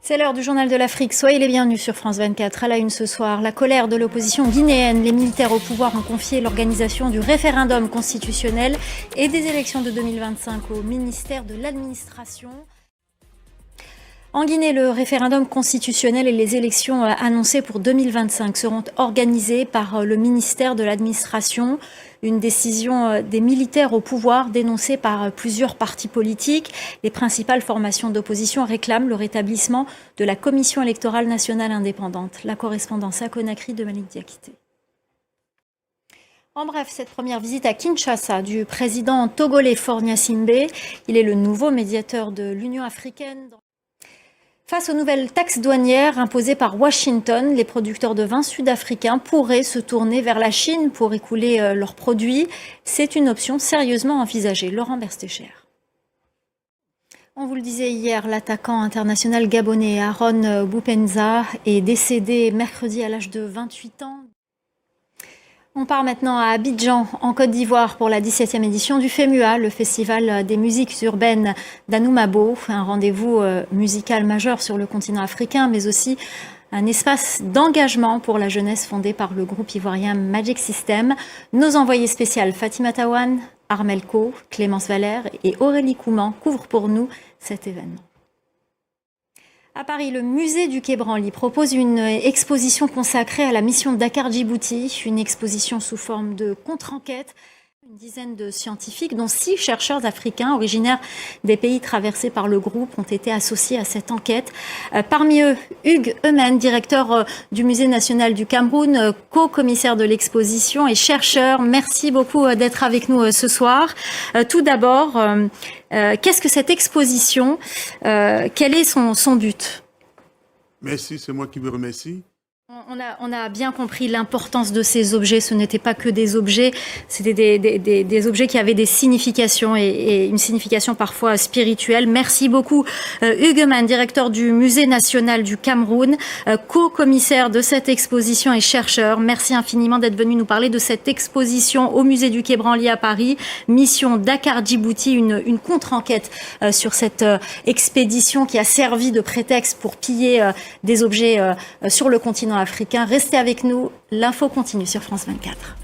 C'est l'heure du journal de l'Afrique. Soyez les bienvenus sur France 24. À la une ce soir, la colère de l'opposition guinéenne. Les militaires au pouvoir ont confié l'organisation du référendum constitutionnel et des élections de 2025 au ministère de l'Administration. En Guinée, le référendum constitutionnel et les élections annoncées pour 2025 seront organisées par le ministère de l'Administration. Une décision des militaires au pouvoir dénoncée par plusieurs partis politiques. Les principales formations d'opposition réclament le rétablissement de la Commission électorale nationale indépendante. La correspondance à Conakry de Malik Diakité. En bref, cette première visite à Kinshasa du président togolais Faure Gnassingbé. Il est le nouveau médiateur de l'Union africaine. Face aux nouvelles taxes douanières imposées par Washington, les producteurs de vin sud-africains pourraient se tourner vers la Chine pour écouler leurs produits. C'est une option sérieusement envisagée. Laurent Berstécher. On vous le disait hier, l'attaquant international gabonais Aaron Boupenza est décédé mercredi à l'âge de 28 ans. On part maintenant à Abidjan, en Côte d'Ivoire, pour la 17e édition du FEMUA, le festival des musiques urbaines d'Anoumabo, un rendez-vous musical majeur sur le continent africain, mais aussi un espace d'engagement pour la jeunesse fondé par le groupe ivoirien Magic System. Nos envoyés spéciales Fatima Tawan, Armel Co, Clémence Valère et Aurélie Couman couvrent pour nous cet événement. À Paris, le musée du Quai Branly propose une exposition consacrée à la mission Dakar-Djibouti, une exposition sous forme de contre-enquête. Une dizaine de scientifiques, dont 6 chercheurs africains originaires des pays traversés par le groupe, ont été associés à cette enquête. Parmi eux, Hugues Eumen, directeur du Musée national du Cameroun, co-commissaire de l'exposition et chercheur. Merci beaucoup d'être avec nous ce soir. Tout d'abord, qu'est-ce que cette exposition? Quel est son but? Merci, c'est moi qui vous remercie. On a bien compris l'importance de ces objets. Ce n'étaient pas que des objets, c'était des objets qui avaient des significations et une signification parfois spirituelle. Merci beaucoup Hugues Eumen, directeur du Musée national du Cameroun, co-commissaire de cette exposition et chercheur. Merci infiniment d'être venu nous parler de cette exposition au musée du Quai Branly à Paris. Mission Dakar-Djibouti, une contre-enquête sur cette expédition qui a servi de prétexte pour piller des objets sur le continent africain. Restez avec nous, l'info continue sur France 24.